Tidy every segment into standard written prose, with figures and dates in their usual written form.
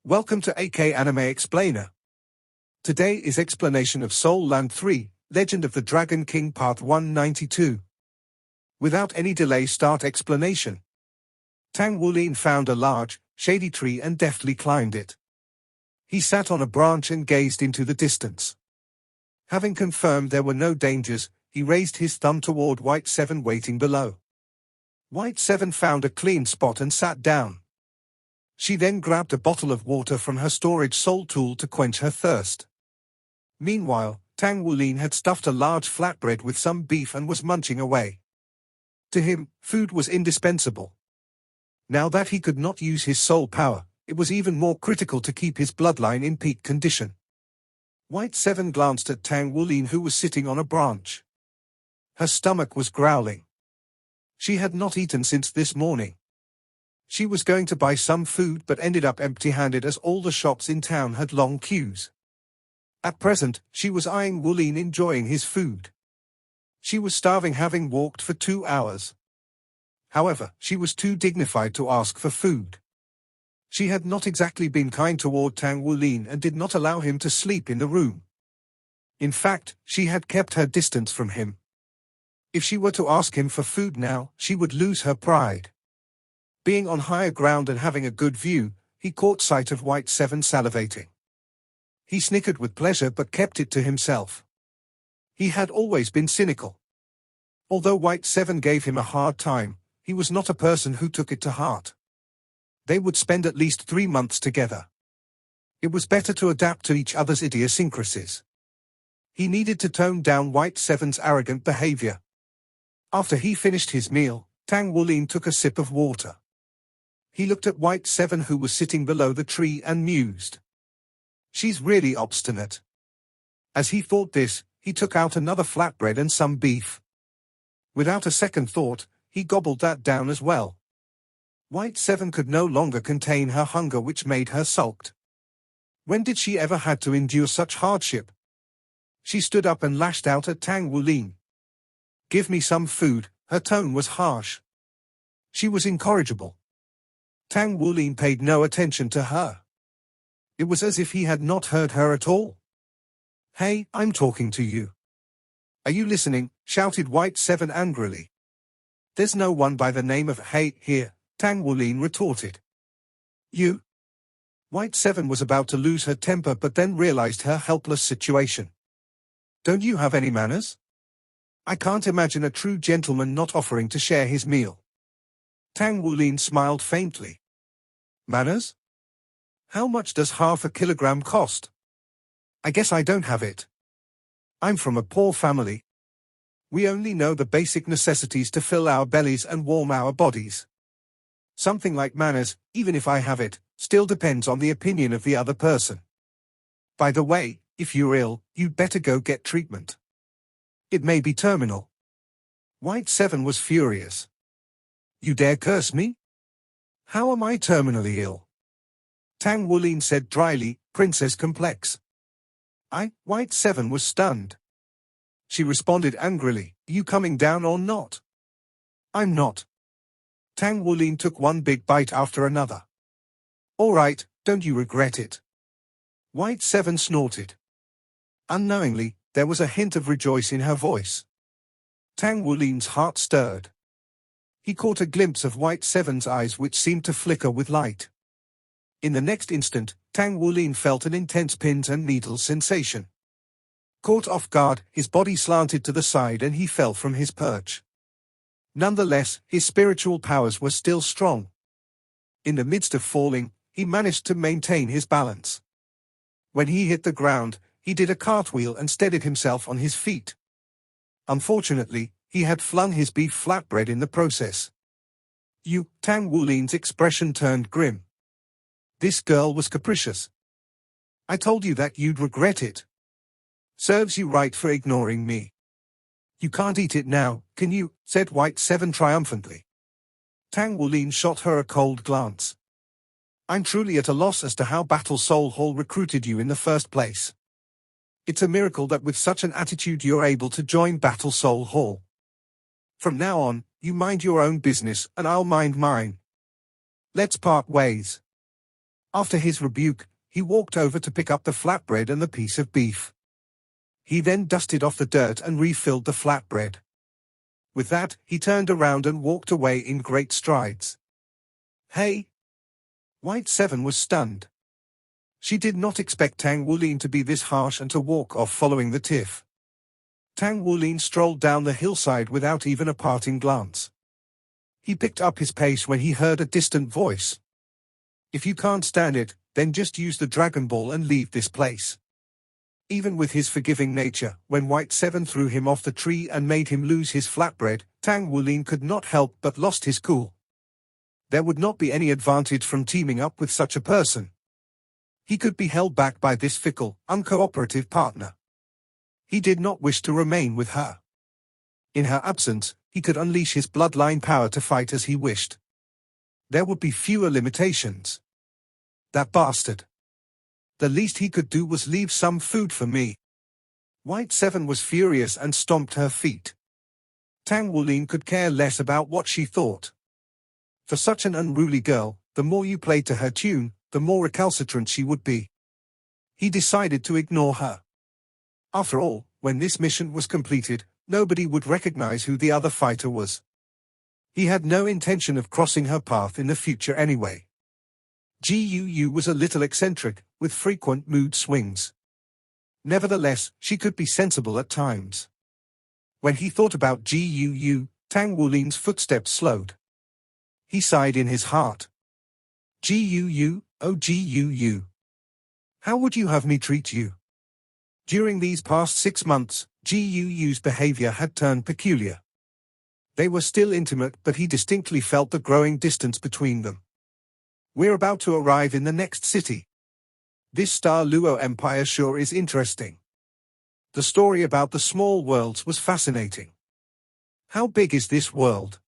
Welcome to AK Anime Explainer. Today is explanation of Soul Land 3, Legend of the Dragon King Part 192. Without any delay, start explanation. Tang Wulin found a large, shady tree and deftly climbed it. He sat on a branch and gazed into the distance. Having confirmed there were no dangers, he raised his thumb toward White 7 waiting below. White 7 found a clean spot and sat down. She then grabbed a bottle of water from her storage soul tool to quench her thirst. Meanwhile, Tang Wulin had stuffed a large flatbread with some beef and was munching away. To him, food was indispensable. Now that he could not use his soul power, it was even more critical to keep his bloodline in peak condition. White 7 glanced at Tang Wulin, who was sitting on a branch. Her stomach was growling. She had not eaten since this morning. She was going to buy some food but ended up empty-handed as all the shops in town had long queues. At present, she was eyeing Wulin enjoying his food. She was starving, having walked for 2 hours. However, she was too dignified to ask for food. She had not exactly been kind toward Tang Wulin and did not allow him to sleep in the room. In fact, she had kept her distance from him. If she were to ask him for food now, she would lose her pride. Being on higher ground and having a good view, he caught sight of White 7 salivating. He snickered with pleasure but kept it to himself. He had always been cynical. Although White 7 gave him a hard time, he was not a person who took it to heart. They would spend at least 3 months together. It was better to adapt to each other's idiosyncrasies. He needed to tone down White 7's arrogant behavior. After he finished his meal, Tang Wulin took a sip of water. He looked at White 7, who was sitting below the tree, and mused. She's really obstinate. As he thought this, he took out another flatbread and some beef. Without a second thought, he gobbled that down as well. White 7 could no longer contain her hunger, which made her sulked. When did she ever had to endure such hardship? She stood up and lashed out at Tang Wulin. "Give me some food," her tone was harsh. She was incorrigible. Tang Wulin paid no attention to her. It was as if he had not heard her at all. "Hey, I'm talking to you. Are you listening?" shouted White 7 angrily. "There's no one by the name of Hey here," Tang Wulin retorted. "You?" White 7 was about to lose her temper but then realized her helpless situation. "Don't you have any manners? I can't imagine a true gentleman not offering to share his meal." Tang Wulin smiled faintly. "Manners? How much does half a kilogram cost? I guess I don't have it. I'm from a poor family. We only know the basic necessities to fill our bellies and warm our bodies. Something like manners, even if I have it, still depends on the opinion of the other person. By the way, if you're ill, you'd better go get treatment. It may be terminal." White 7 was furious. "You dare curse me? How am I terminally ill?" Tang Wulin said dryly, "Princess Complex." White 7 was stunned. She responded angrily, "You coming down or not?" "I'm not." Tang Wulin took one big bite after another. "All right, don't you regret it?" White 7 snorted. Unknowingly, there was a hint of rejoice in her voice. Tang Wulin's heart stirred. He caught a glimpse of White 7's eyes, which seemed to flicker with light. In the next instant, Tang Wulin felt an intense pins and needles sensation. Caught off guard, his body slanted to the side and he fell from his perch. Nonetheless, his spiritual powers were still strong. In the midst of falling, he managed to maintain his balance. When he hit the ground, he did a cartwheel and steadied himself on his feet. Unfortunately, he had flung his beef flatbread in the process. Tang Wulin's expression turned grim. This girl was capricious. "I told you that you'd regret it. Serves you right for ignoring me. You can't eat it now, can you?" said White 7 triumphantly. Tang Wulin shot her a cold glance. "I'm truly at a loss as to how Battle Soul Hall recruited you in the first place. It's a miracle that with such an attitude you're able to join Battle Soul Hall. From now on, you mind your own business and I'll mind mine. Let's part ways." After his rebuke, he walked over to pick up the flatbread and the piece of beef. He then dusted off the dirt and refilled the flatbread. With that, he turned around and walked away in great strides. Hey! White 7 was stunned. She did not expect Tang Wulin to be this harsh and to walk off following the tiff. Tang Wulin strolled down the hillside without even a parting glance. He picked up his pace when he heard a distant voice. If you can't stand it, then just use the Dragon Ball and leave this place. Even with his forgiving nature, when White 7 threw him off the tree and made him lose his flatbread, Tang Wulin could not help but lost his cool. There would not be any advantage from teaming up with such a person. He could be held back by this fickle, uncooperative partner. He did not wish to remain with her. In her absence, he could unleash his bloodline power to fight as he wished. There would be fewer limitations. That bastard. The least he could do was leave some food for me. White 7 was furious and stomped her feet. Tang Wulin could care less about what she thought. For such an unruly girl, the more you played to her tune, the more recalcitrant she would be. He decided to ignore her. After all, when this mission was completed, nobody would recognize who the other fighter was. He had no intention of crossing her path in the future anyway. Guu was a little eccentric, with frequent mood swings. Nevertheless, she could be sensible at times. When he thought about Guu, Tang Wulin's footsteps slowed. He sighed in his heart. Guu, oh Guu. How would you have me treat you? During these past 6 months, Guu's behavior had turned peculiar. They were still intimate, but he distinctly felt the growing distance between them. We're about to arrive in the next city. This Star Luo Empire sure is interesting. The story about the small worlds was fascinating. How big is this world?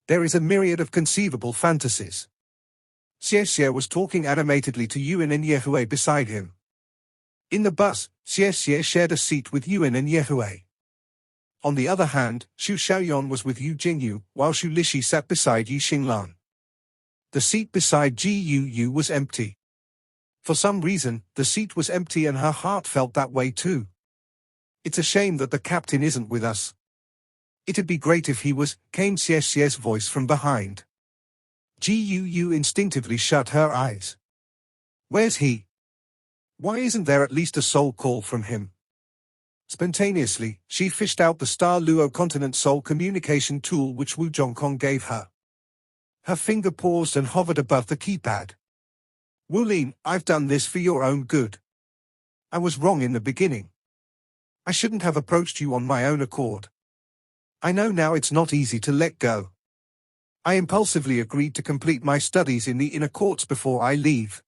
There is a myriad of conceivable fantasies. Xie was talking animatedly to Yuan and Yehui beside him. In the bus, Xie shared a seat with Yuan and Yehui. On the other hand, Xu Xiaoyan was with Yu Jingyu, while Xu Lixi sat beside Yi Xinglan. The seat beside Guu was empty. For some reason, the seat was empty and her heart felt that way too. It's a shame that the captain isn't with us. It'd be great if he was, came Xie's voice from behind. Guu instinctively shut her eyes. Where's he? Why isn't there at least a soul call from him? Spontaneously, she fished out the Star Luo Continent Soul communication tool which Wu Zhongkong gave her. Her finger paused and hovered above the keypad. Wulin, I've done this for your own good. I was wrong in the beginning. I shouldn't have approached you on my own accord. I know now it's not easy to let go. I impulsively agreed to complete my studies in the inner courts before I leave.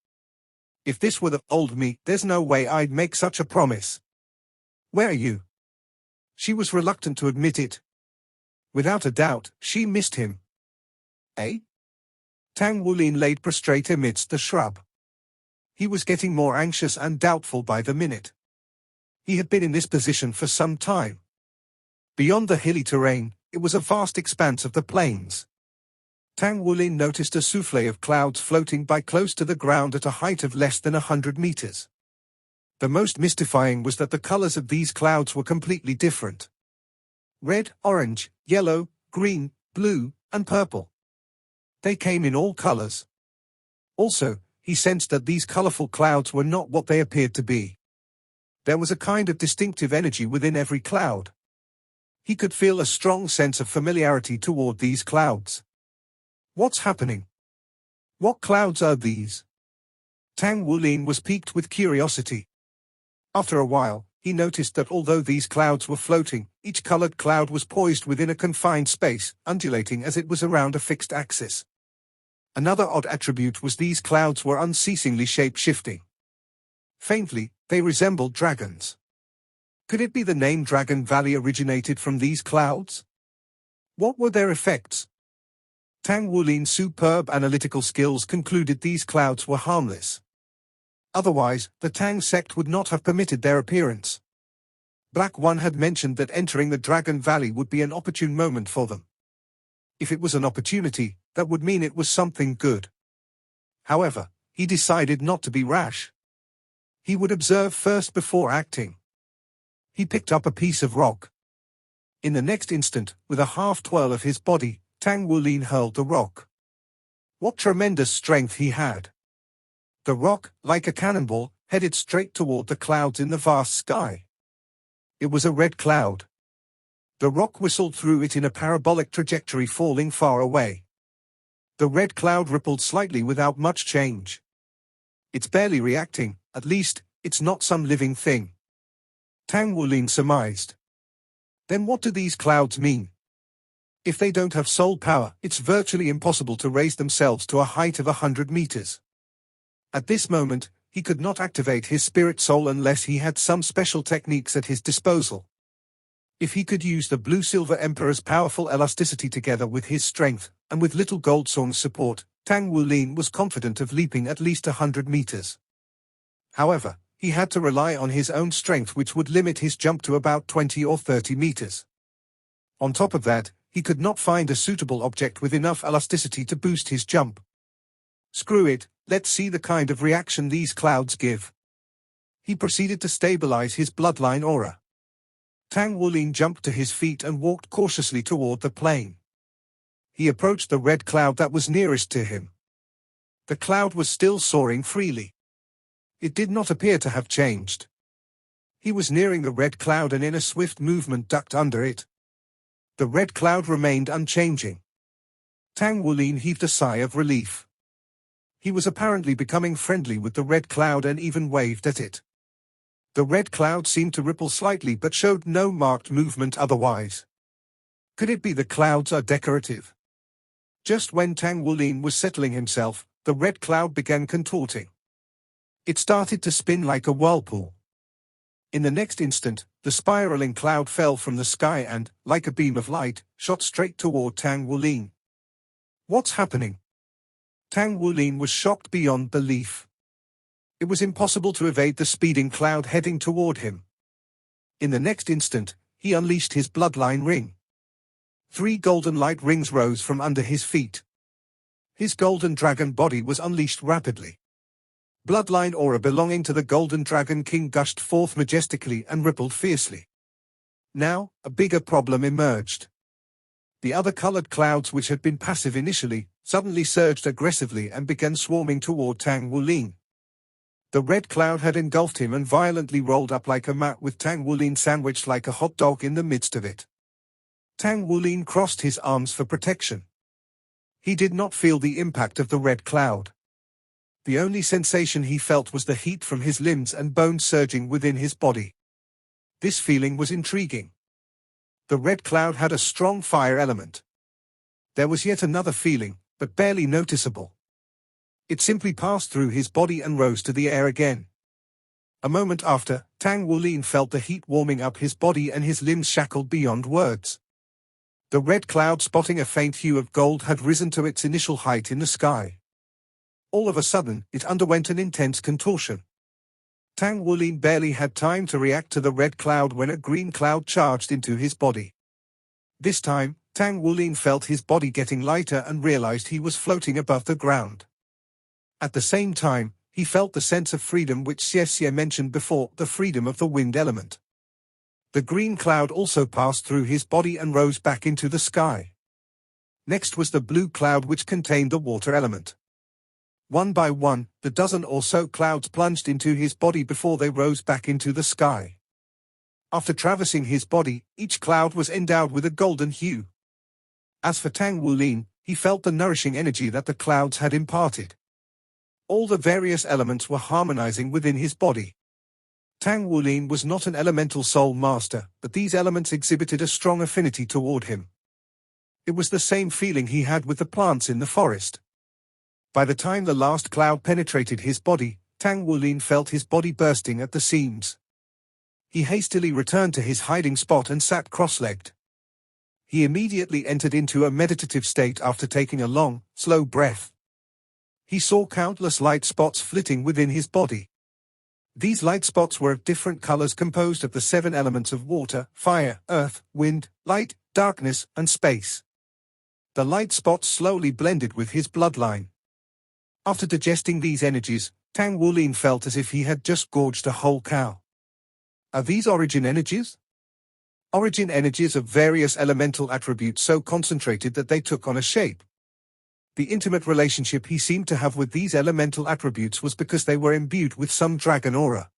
If this were the old me, there's no way I'd make such a promise. Where are you? She was reluctant to admit it. Without a doubt, she missed him. Eh? Tang Wulin laid prostrate amidst the shrub. He was getting more anxious and doubtful by the minute. He had been in this position for some time. Beyond the hilly terrain, it was a vast expanse of the plains. Tang Wulin noticed a souffle of clouds floating by close to the ground at a height of less than 100 meters. The most mystifying was that the colors of these clouds were completely different. Red, orange, yellow, green, blue, and purple. They came in all colors. Also, he sensed that these colorful clouds were not what they appeared to be. There was a kind of distinctive energy within every cloud. He could feel a strong sense of familiarity toward these clouds. What's happening? What clouds are these? Tang Wulin was piqued with curiosity. After a while, he noticed that although these clouds were floating, each colored cloud was poised within a confined space, undulating as it was around a fixed axis. Another odd attribute was these clouds were unceasingly shape-shifting. Faintly, they resembled dragons. Could it be the name Dragon Valley originated from these clouds? What were their effects? Tang Wulin's superb analytical skills concluded these clouds were harmless. Otherwise, the Tang sect would not have permitted their appearance. Black One had mentioned that entering the Dragon Valley would be an opportune moment for them. If it was an opportunity, that would mean it was something good. However, he decided not to be rash. He would observe first before acting. He picked up a piece of rock. In the next instant, with a half-twirl of his body, Tang Wulin hurled the rock. What tremendous strength he had! The rock, like a cannonball, headed straight toward the clouds in the vast sky. It was a red cloud. The rock whistled through it in a parabolic trajectory, falling far away. The red cloud rippled slightly without much change. It's barely reacting, at least, it's not some living thing. Tang Wulin surmised. Then what do these clouds mean? If they don't have soul power, it's virtually impossible to raise themselves to a height of 100 meters. At this moment, he could not activate his spirit soul unless he had some special techniques at his disposal. If he could use the Blue-Silver Emperor's powerful elasticity together with his strength, and with little Goldsong's support, Tang Wulin was confident of leaping at least 100 meters. However, he had to rely on his own strength, which would limit his jump to about 20 or 30 meters. On top of that, he could not find a suitable object with enough elasticity to boost his jump. Screw it, let's see the kind of reaction these clouds give. He proceeded to stabilize his bloodline aura. Tang Wulin jumped to his feet and walked cautiously toward the plane. He approached the red cloud that was nearest to him. The cloud was still soaring freely. It did not appear to have changed. He was nearing the red cloud and in a swift movement ducked under it. The red cloud remained unchanging. Tang Wulin heaved a sigh of relief. He was apparently becoming friendly with the red cloud and even waved at it. The red cloud seemed to ripple slightly but showed no marked movement otherwise. Could it be the clouds are decorative? Just when Tang Wulin was settling himself, the red cloud began contorting. It started to spin like a whirlpool. In the next instant, the spiraling cloud fell from the sky and, like a beam of light, shot straight toward Tang Wulin. What's happening? Tang Wulin was shocked beyond belief. It was impossible to evade the speeding cloud heading toward him. In the next instant, he unleashed his bloodline ring. 3 golden light rings rose from under his feet. His golden dragon body was unleashed rapidly. Bloodline aura belonging to the Golden Dragon King gushed forth majestically and rippled fiercely. Now, a bigger problem emerged. The other colored clouds, which had been passive initially, suddenly surged aggressively and began swarming toward Tang Wulin. The red cloud had engulfed him and violently rolled up like a mat, with Tang Wulin sandwiched like a hot dog in the midst of it. Tang Wulin crossed his arms for protection. He did not feel the impact of the red cloud. The only sensation he felt was the heat from his limbs and bones surging within his body. This feeling was intriguing. The red cloud had a strong fire element. There was yet another feeling, but barely noticeable. It simply passed through his body and rose to the air again. A moment after, Tang Wulin felt the heat warming up his body and his limbs shackled beyond words. The red cloud, spotting a faint hue of gold, had risen to its initial height in the sky. All of a sudden, it underwent an intense contortion. Tang Wulin barely had time to react to the red cloud when a green cloud charged into his body. This time, Tang Wulin felt his body getting lighter and realized he was floating above the ground. At the same time, he felt the sense of freedom which Xie mentioned before, the freedom of the wind element. The green cloud also passed through his body and rose back into the sky. Next was the blue cloud, which contained the water element. One by one, the dozen or so clouds plunged into his body before they rose back into the sky. After traversing his body, each cloud was endowed with a golden hue. As for Tang Wulin, he felt the nourishing energy that the clouds had imparted. All the various elements were harmonizing within his body. Tang Wulin was not an elemental soul master, but these elements exhibited a strong affinity toward him. It was the same feeling he had with the plants in the forest. By the time the last cloud penetrated his body, Tang Wulin felt his body bursting at the seams. He hastily returned to his hiding spot and sat cross-legged. He immediately entered into a meditative state after taking a long, slow breath. He saw countless light spots flitting within his body. These light spots were of different colors, composed of the 7 elements of water, fire, earth, wind, light, darkness, and space. The light spots slowly blended with his bloodline. After digesting these energies, Tang Wulin felt as if he had just gorged a whole cow. Are these origin energies? Origin energies of various elemental attributes so concentrated that they took on a shape. The intimate relationship he seemed to have with these elemental attributes was because they were imbued with some dragon aura.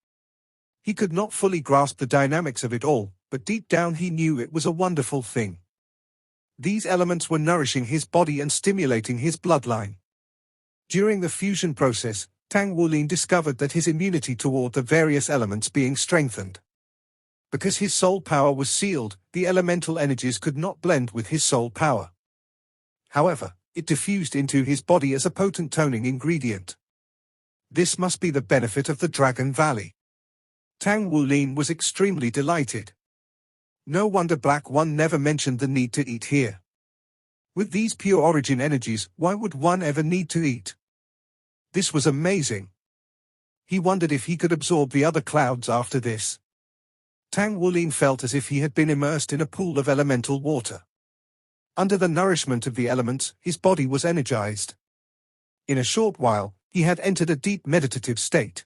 He could not fully grasp the dynamics of it all, but deep down he knew it was a wonderful thing. These elements were nourishing his body and stimulating his bloodline. During the fusion process, Tang Wulin discovered that his immunity toward the various elements being strengthened. Because his soul power was sealed, the elemental energies could not blend with his soul power. However, it diffused into his body as a potent toning ingredient. This must be the benefit of the Dragon Valley. Tang Wulin was extremely delighted. No wonder Black One never mentioned the need to eat here. With these pure origin energies, why would one ever need to eat? This was amazing. He wondered if he could absorb the other clouds after this. Tang Wulin felt as if he had been immersed in a pool of elemental water. Under the nourishment of the elements, his body was energized. In a short while, he had entered a deep meditative state.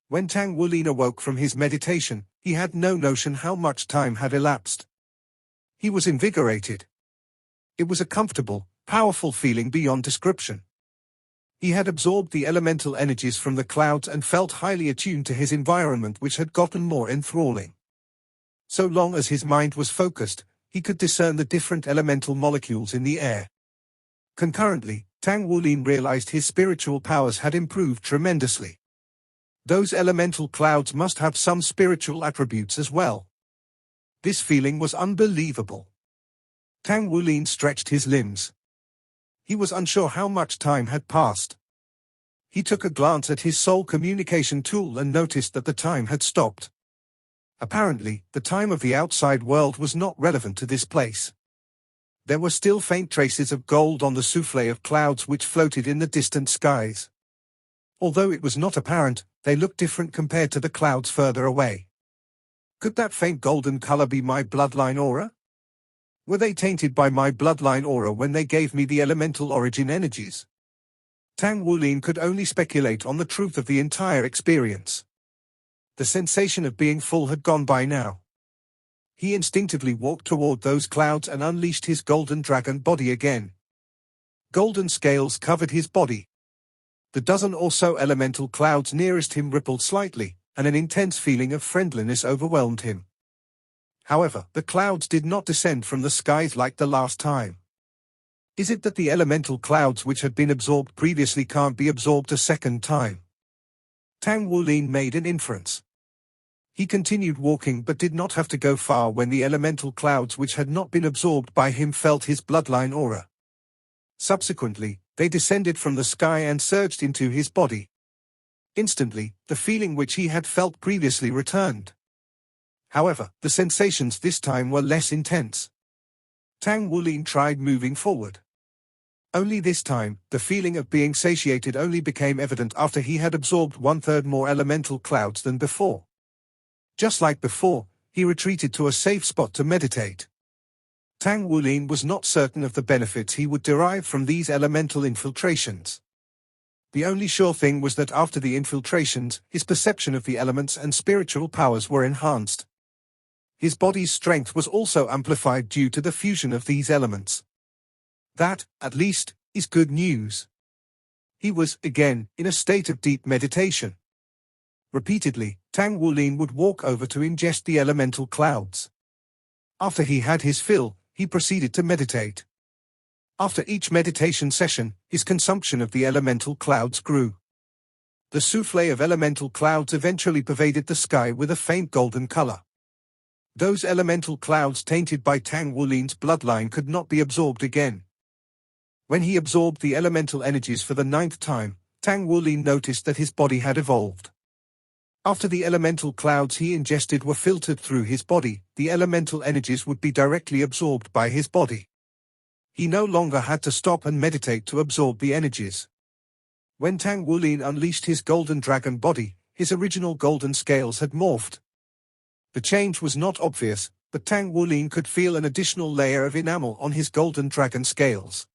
When Tang Wulin awoke from his meditation, he had no notion how much time had elapsed. He was invigorated. It was a comfortable, powerful feeling beyond description. He had absorbed the elemental energies from the clouds and felt highly attuned to his environment, which had gotten more enthralling. So long as his mind was focused, he could discern the different elemental molecules in the air. Concurrently, Tang Wulin realized his spiritual powers had improved tremendously. Those elemental clouds must have some spiritual attributes as well. This feeling was unbelievable. Tang Wulin stretched his limbs. He was unsure how much time had passed. He took a glance at his soul communication tool and noticed that the time had stopped. Apparently, the time of the outside world was not relevant to this place. There were still faint traces of gold on the souffle of clouds which floated in the distant skies. Although it was not apparent, they looked different compared to the clouds further away. Could that faint golden color be my bloodline aura? Were they tainted by my bloodline aura when they gave me the elemental origin energies? Tang Wulin could only speculate on the truth of the entire experience. The sensation of being full had gone by now. He instinctively walked toward those clouds and unleashed his golden dragon body again. Golden scales covered his body. The dozen or so elemental clouds nearest him rippled slightly, and an intense feeling of friendliness overwhelmed him. However, the clouds did not descend from the skies like the last time. Is it that the elemental clouds which had been absorbed previously can't be absorbed a second time? Tang Wulin made an inference. He continued walking but did not have to go far when the elemental clouds which had not been absorbed by him felt his bloodline aura. Subsequently, they descended from the sky and surged into his body. Instantly, the feeling which he had felt previously returned. However, the sensations this time were less intense. Tang Wulin tried moving forward. Only this time, the feeling of being satiated only became evident after he had absorbed 1/3 more elemental clouds than before. Just like before, he retreated to a safe spot to meditate. Tang Wulin was not certain of the benefits he would derive from these elemental infiltrations. The only sure thing was that after the infiltrations, his perception of the elements and spiritual powers were enhanced. His body's strength was also amplified due to the fusion of these elements. That, at least, is good news. He was, again, in a state of deep meditation. Repeatedly, Tang Wulin would walk over to ingest the elemental clouds. After he had his fill, he proceeded to meditate. After each meditation session, his consumption of the elemental clouds grew. The souffle of elemental clouds eventually pervaded the sky with a faint golden color. Those elemental clouds tainted by Tang Wulin's bloodline could not be absorbed again. When he absorbed the elemental energies for the 9th time, Tang Wulin noticed that his body had evolved. After the elemental clouds he ingested were filtered through his body, the elemental energies would be directly absorbed by his body. He no longer had to stop and meditate to absorb the energies. When Tang Wulin unleashed his golden dragon body, his original golden scales had morphed. The change was not obvious, but Tang Wulin could feel an additional layer of enamel on his golden dragon scales.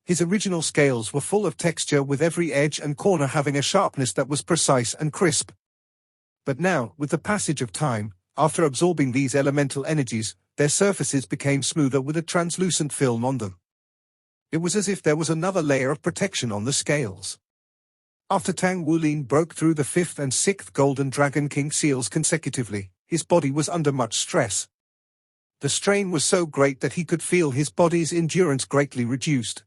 His original scales were full of texture, with every edge and corner having a sharpness that was precise and crisp. But now, with the passage of time, after absorbing these elemental energies, their surfaces became smoother with a translucent film on them. It was as if there was another layer of protection on the scales. After Tang Wulin broke through the 5th and 6th Golden Dragon King seals consecutively, his body was under much stress. The strain was so great that he could feel his body's endurance greatly reduced.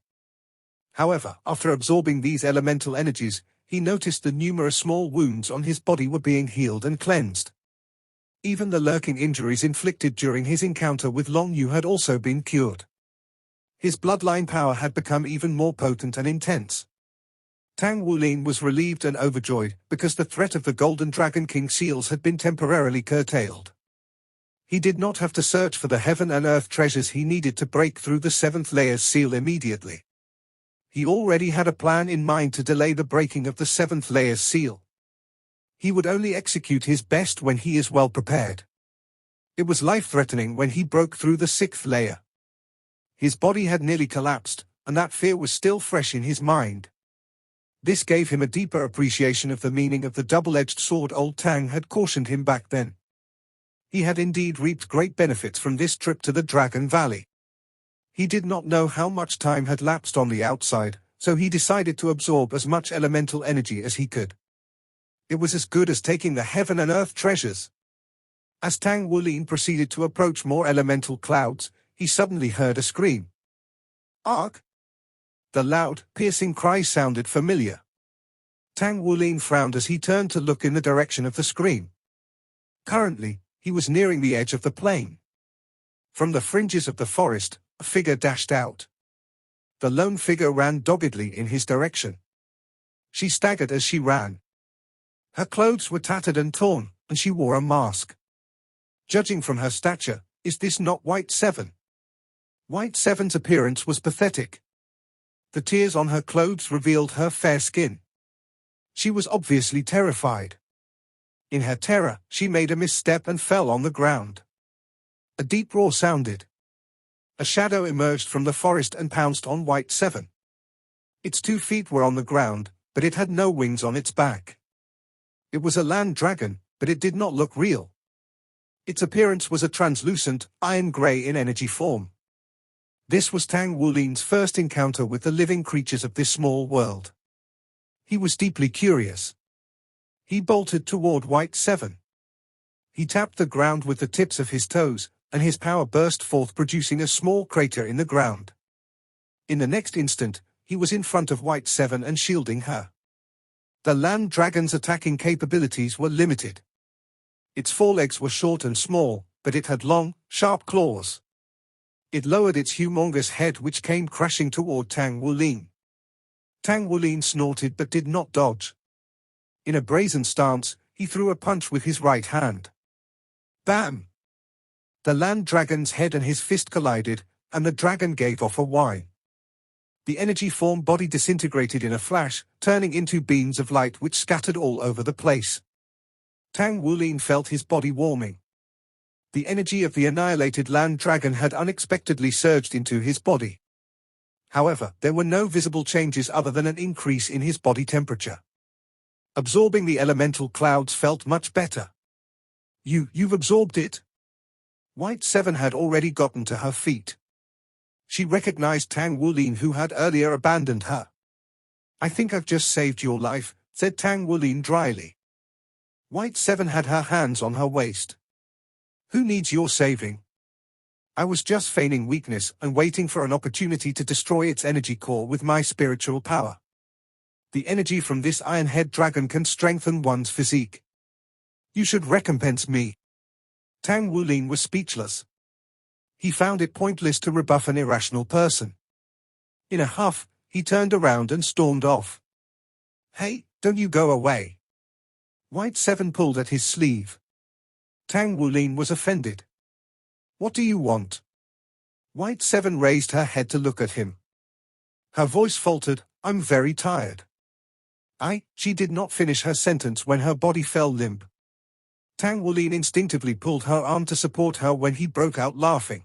However, after absorbing these elemental energies, he noticed the numerous small wounds on his body were being healed and cleansed. Even the lurking injuries inflicted during his encounter with Long Yu had also been cured. His bloodline power had become even more potent and intense. Tang Wulin was relieved and overjoyed, because the threat of the Golden Dragon King seals had been temporarily curtailed. He did not have to search for the heaven and earth treasures he needed to break through the 7th layer's seal immediately. He already had a plan in mind to delay the breaking of the 7th layer's seal. He would only execute his best when he is well prepared. It was life-threatening when he broke through the 6th layer. His body had nearly collapsed, and that fear was still fresh in his mind. This gave him a deeper appreciation of the meaning of the double-edged sword old Tang had cautioned him back then. He had indeed reaped great benefits from this trip to the Dragon Valley. He did not know how much time had lapsed on the outside, so he decided to absorb as much elemental energy as he could. It was as good as taking the heaven and earth treasures. As Tang Wulin proceeded to approach more elemental clouds, he suddenly heard a scream. "Ark!" The loud, piercing cry sounded familiar. Tang Wulin frowned as he turned to look in the direction of the scream. Currently, he was nearing the edge of the plain. From the fringes of the forest, a figure dashed out. The lone figure ran doggedly in his direction. She staggered as she ran. Her clothes were tattered and torn, and she wore a mask. Judging from her stature, is this not White Seven? White Seven's appearance was pathetic. The tears on her clothes revealed her fair skin. She was obviously terrified. In her terror, she made a misstep and fell on the ground. A deep roar sounded. A shadow emerged from the forest and pounced on White Seven. Its 2 feet were on the ground, but it had no wings on its back. It was a land dragon, but it did not look real. Its appearance was a translucent, iron gray in energy form. This was Tang Wulin's first encounter with the living creatures of this small world. He was deeply curious. He bolted toward White Seven. He tapped the ground with the tips of his toes, and his power burst forth, producing a small crater in the ground. In the next instant, he was in front of White Seven and shielding her. The land dragon's attacking capabilities were limited. Its forelegs were short and small, but it had long, sharp claws. It lowered its humongous head, which came crashing toward Tang Wulin. Tang Wulin snorted but did not dodge. In a brazen stance, he threw a punch with his right hand. Bam! The land dragon's head and his fist collided, and the dragon gave off a whine. The energy-form body disintegrated in a flash, turning into beams of light which scattered all over the place. Tang Wulin felt his body warming. The energy of the annihilated land dragon had unexpectedly surged into his body. However, there were no visible changes other than an increase in his body temperature. Absorbing the elemental clouds felt much better. You've absorbed it? White Seven had already gotten to her feet. She recognized Tang Wulin, who had earlier abandoned her. "I think I've just saved your life," said Tang Wulin dryly. White Seven had her hands on her waist. "Who needs your saving? I was just feigning weakness and waiting for an opportunity to destroy its energy core with my spiritual power. The energy from this iron-head dragon can strengthen one's physique. You should recompense me." Tang Wulin was speechless. He found it pointless to rebuff an irrational person. In a huff, he turned around and stormed off. "Hey, don't you go away." White Seven pulled at his sleeve. Tang Wulin was offended. "What do you want?" White Seven raised her head to look at him. Her voice faltered, "I'm very tired." She did not finish her sentence when her body fell limp. Tang Wulin instinctively pulled her arm to support her when he broke out laughing.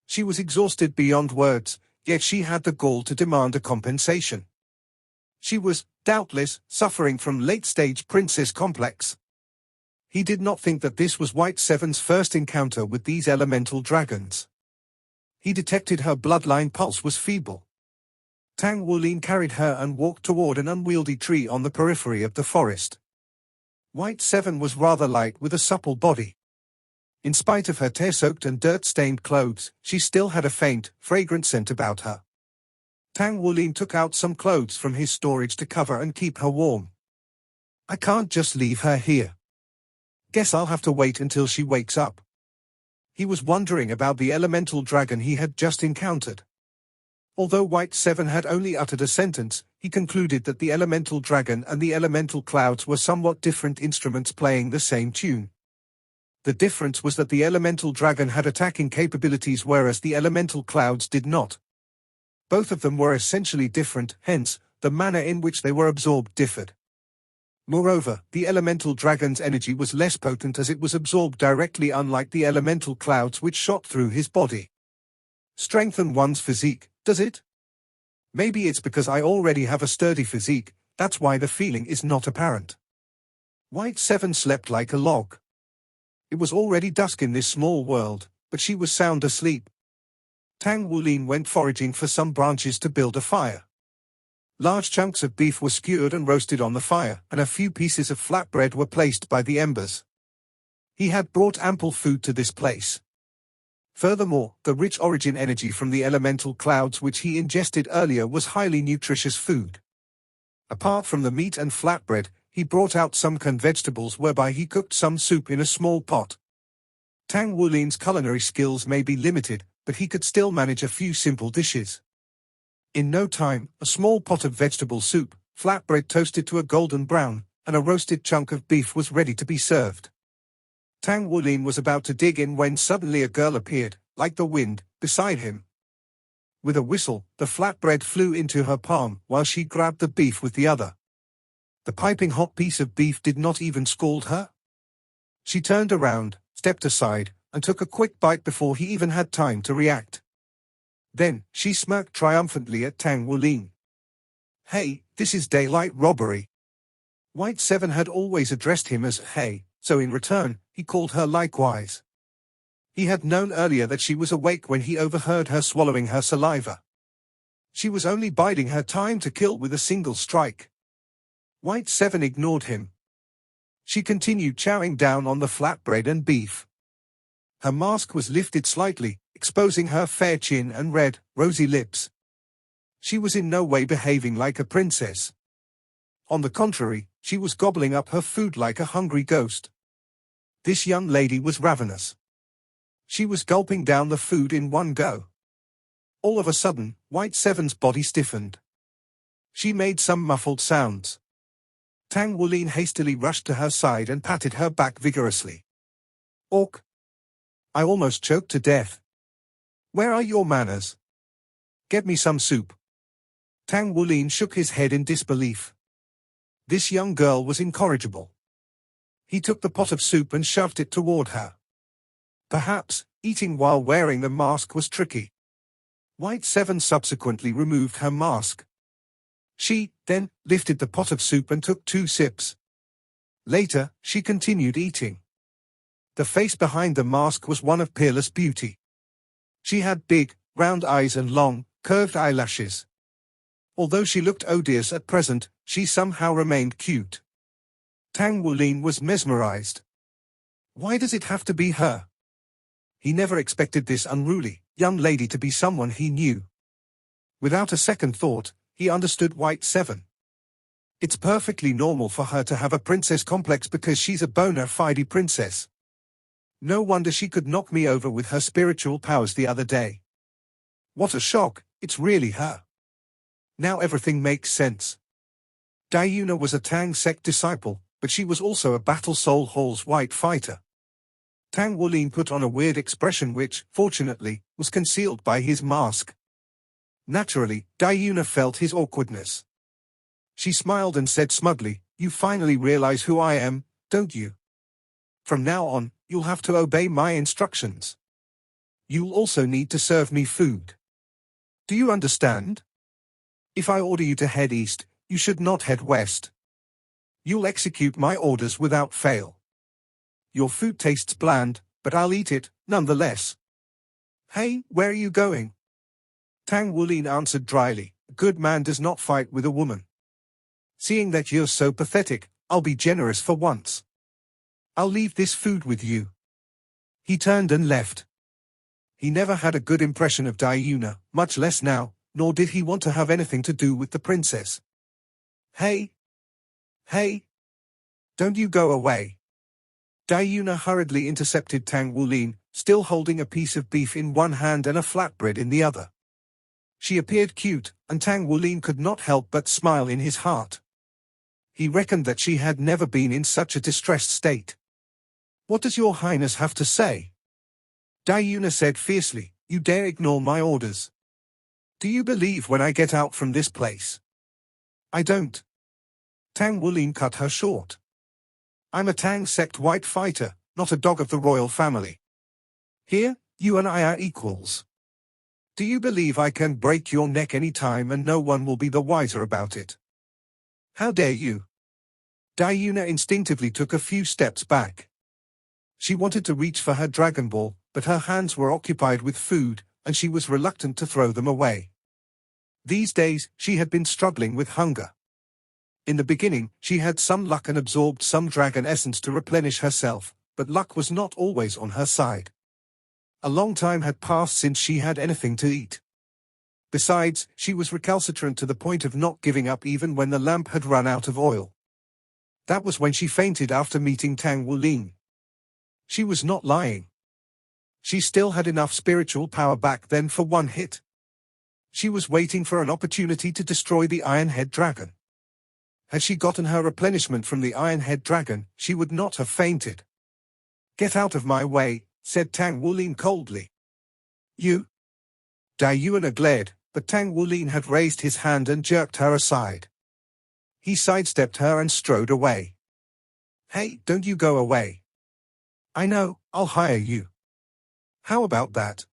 She was exhausted beyond words, Yet she had the gall to demand a compensation. She was, doubtless, suffering from late-stage princess complex. He did not think that this was White Seven's first encounter with these elemental dragons. He detected her bloodline pulse was feeble. Tang Wulin carried her and walked toward an unwieldy tree on the periphery of the forest. White Seven was rather light with a supple body. In spite of her tear-soaked and dirt-stained clothes, she still had a faint, fragrant scent about her. Tang Wulin took out some clothes from his storage to cover and keep her warm. I can't just leave her here. Guess I'll have to wait until she wakes up. He was wondering about the elemental dragon he had just encountered. Although White Seven had only uttered a sentence, he concluded that the elemental dragon and the elemental clouds were somewhat different instruments playing the same tune. The difference was that the elemental dragon had attacking capabilities whereas the elemental clouds did not. Both of them were essentially different, hence, the manner in which they were absorbed differed. Moreover, the elemental dragon's energy was less potent as it was absorbed directly, unlike the elemental clouds which shot through his body. Strengthen one's physique, does it? Maybe it's because I already have a sturdy physique, that's why the feeling is not apparent. White Seven slept like a log. It was already dusk in this small world, but she was sound asleep. Tang Wulin went foraging for some branches to build a fire. Large chunks of beef were skewered and roasted on the fire, and a few pieces of flatbread were placed by the embers. He had brought ample food to this place. Furthermore, the rich origin energy from the elemental clouds which he ingested earlier was highly nutritious food. Apart from the meat and flatbread, he brought out some canned vegetables whereby he cooked some soup in a small pot. Tang Wulin's culinary skills may be limited, but he could still manage a few simple dishes. In no time, a small pot of vegetable soup, flatbread toasted to a golden brown, and a roasted chunk of beef was ready to be served. Tang Wulin was about to dig in when suddenly a girl appeared, like the wind, beside him. With a whistle, the flatbread flew into her palm while she grabbed the beef with the other. The piping hot piece of beef did not even scald her. She turned around, stepped aside, and took a quick bite before he even had time to react. Then, she smirked triumphantly at Tang Wulin. Hey, this is daylight robbery. White Seven had always addressed him as hey, so in return, he called her likewise. He had known earlier that she was awake when he overheard her swallowing her saliva. She was only biding her time to kill with a single strike. White Seven ignored him. She continued chowing down on the flatbread and beef. Her mask was lifted slightly, exposing her fair chin and red, rosy lips. She was in no way behaving like a princess. On the contrary, she was gobbling up her food like a hungry ghost. This young lady was ravenous. She was gulping down the food in one go. All of a sudden, White Seven's body stiffened. She made some muffled sounds. Tang Wulin hastily rushed to her side and patted her back vigorously. Orc! I almost choked to death. Where are your manners? Get me some soup. Tang Wulin shook his head in disbelief. This young girl was incorrigible. He took the pot of soup and shoved it toward her. Perhaps, eating while wearing the mask was tricky. White Seven subsequently removed her mask. She, then, lifted the pot of soup and took 2 sips. Later, she continued eating. The face behind the mask was one of peerless beauty. She had big, round eyes and long, curved eyelashes. Although she looked odious at present, she somehow remained cute. Tang Wulin was mesmerized. Why does it have to be her? He never expected this unruly, young lady to be someone he knew. Without a second thought, he understood White Seven. It's perfectly normal for her to have a princess complex because she's a bona fide princess. No wonder she could knock me over with her spiritual powers the other day. What a shock, it's really her. Now everything makes sense. Dayuna was a Tang sect disciple, but she was also a Battle Soul Hall's white fighter. Tang Wulin put on a weird expression which, fortunately, was concealed by his mask. Naturally, Dayuna felt his awkwardness. She smiled and said smugly, "You finally realize who I am, don't you? From now on, you'll have to obey my instructions. You'll also need to serve me food." Do you understand? If I order you to head east, you should not head west. You'll execute my orders without fail. Your food tastes bland, but I'll eat it, nonetheless. Hey, where are you going? Tang Wulin answered dryly, a good man does not fight with a woman. Seeing that you're so pathetic, I'll be generous for once. I'll leave this food with you. He turned and left. He never had a good impression of Dayuna, much less now, nor did he want to have anything to do with the princess. Hey! Hey! Don't you go away! Dayuna hurriedly intercepted Tang Wulin, still holding a piece of beef in one hand and a flatbread in the other. She appeared cute, and Tang Wulin could not help but smile in his heart. He reckoned that she had never been in such a distressed state. What does your highness have to say? Dayuna said fiercely, you dare ignore my orders. Do you believe when I get out from this place? I don't. Tang Wulin cut her short. I'm a Tang sect white fighter, not a dog of the royal family. Here, you and I are equals. Do you believe I can break your neck any time and no one will be the wiser about it? How dare you? Dayuna instinctively took a few steps back. She wanted to reach for her Dragon Ball, but her hands were occupied with food, and she was reluctant to throw them away. These days, she had been struggling with hunger. In the beginning, she had some luck and absorbed some dragon essence to replenish herself, but luck was not always on her side. A long time had passed since she had anything to eat. Besides, she was recalcitrant to the point of not giving up even when the lamp had run out of oil. That was when she fainted after meeting Tang Wulin. She was not lying. She still had enough spiritual power back then for one hit. She was waiting for an opportunity to destroy the Iron-Head Dragon. Had she gotten her replenishment from the Iron-Head Dragon, she would not have fainted. Get out of my way, said Tang Wulin coldly. You? Dayuna glared, but Tang Wulin had raised his hand and jerked her aside. He sidestepped her and strode away. Hey, don't you go away. I know, I'll hire you. How about that?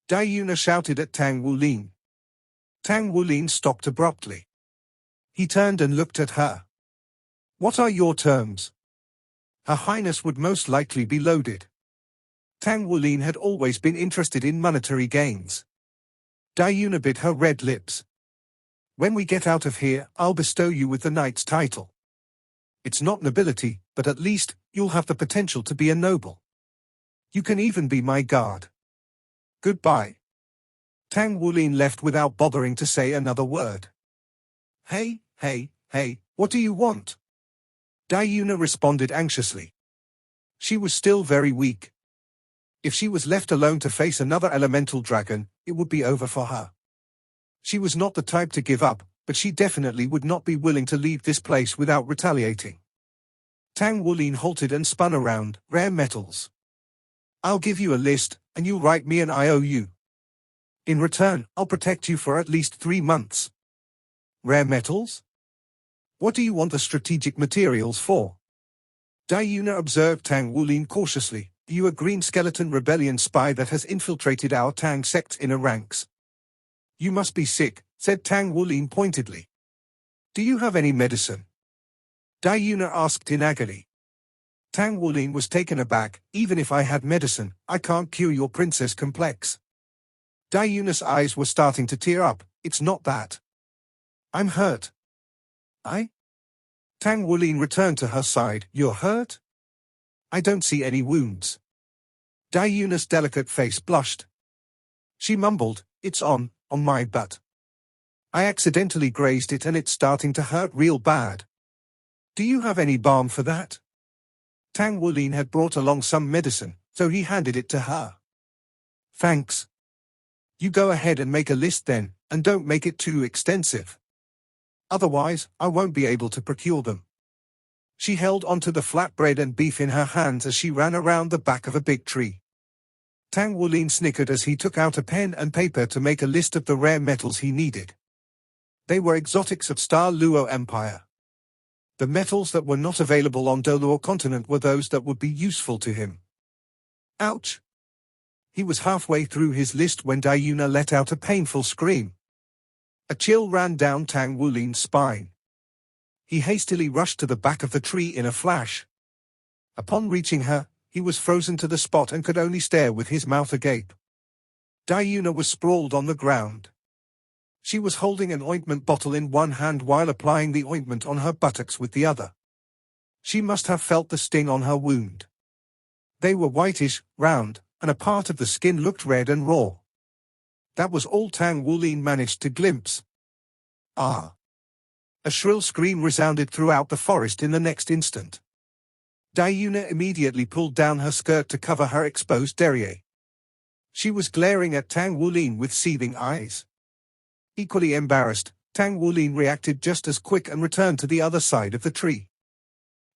Dayuna shouted at Tang Wulin. Tang Wulin stopped abruptly. He turned and looked at her. What are your terms? Her Highness would most likely be loaded. Tang Wulin had always been interested in monetary gains. Dayuna bit her red lips. When we get out of here, I'll bestow you with the knight's title. It's not nobility, but at least, you'll have the potential to be a noble. You can even be my guard. Goodbye. Tang Wulin left without bothering to say another word. Hey, what do you want? Dayuna responded anxiously. She was still very weak. If she was left alone to face another elemental dragon, it would be over for her. She was not the type to give up, but she definitely would not be willing to leave this place without retaliating. Tang Wulin halted and spun around. Rare metals. I'll give you a list, and you'll write me an IOU. In return, I'll protect you for at least 3 months. Rare metals? What do you want the strategic materials for? Dayuna observed Tang Wulin cautiously. You a green skeleton rebellion spy that has infiltrated our Tang sect's inner ranks. You must be sick, said Tang Wulin pointedly. Do you have any medicine? Dayuna asked in agony. Tang Wulin was taken aback. Even if I had medicine, I can't cure your princess complex. Dayuna's eyes were starting to tear up. It's not that. I'm hurt. Tang Wulin returned to her side. You're hurt? I don't see any wounds. Dayuna's delicate face blushed. She mumbled, it's on my butt. I accidentally grazed it and it's starting to hurt real bad. Do you have any balm for that? Tang Wulin had brought along some medicine, so he handed it to her. Thanks. You go ahead and make a list then, and don't make it too extensive. Otherwise, I won't be able to procure them. She held onto the flatbread and beef in her hands as she ran around the back of a big tree. Tang Wulin snickered as he took out a pen and paper to make a list of the rare metals he needed. They were exotics of Star Luo Empire. The metals that were not available on Doluo continent were those that would be useful to him. Ouch! He was halfway through his list when Dayuna let out a painful scream. A chill ran down Tang Wulin's spine. He hastily rushed to the back of the tree in a flash. Upon reaching her, he was frozen to the spot and could only stare with his mouth agape. Dayuna was sprawled on the ground. She was holding an ointment bottle in one hand while applying the ointment on her buttocks with the other. She must have felt the sting on her wound. They were whitish, round, and a part of the skin looked red and raw. That was all Tang Wulin managed to glimpse. Ah! A shrill scream resounded throughout the forest in the next instant. Dayuna immediately pulled down her skirt to cover her exposed derriere. She was glaring at Tang Wulin with seething eyes. Equally embarrassed, Tang Wulin reacted just as quick and returned to the other side of the tree.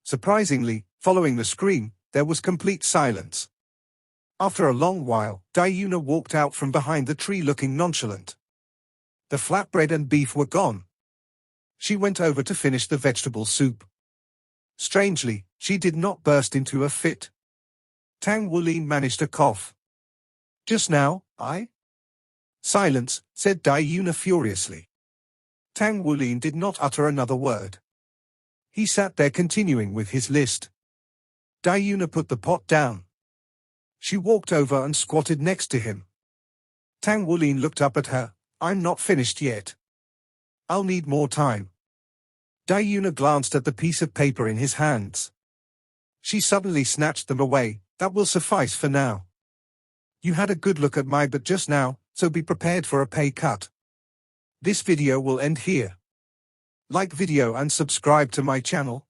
Surprisingly, following the scream, there was complete silence. After a long while, Dayuna walked out from behind the tree looking nonchalant. The flatbread and beef were gone. She went over to finish the vegetable soup. Strangely, she did not burst into a fit. Tang Wulin managed a cough. "Just now, I?" "Silence," said Dayuna furiously. Tang Wulin did not utter another word. He sat there continuing with his list. Dayuna put the pot down. She walked over and squatted next to him. Tang Wulin looked up at her. "I'm not finished yet. I'll need more time." Dayuna glanced at the piece of paper in his hands. She suddenly snatched them away. "That will suffice for now. You had a good look at my butt just now, so be prepared for a pay cut. This video will end here. Like video and subscribe to my channel.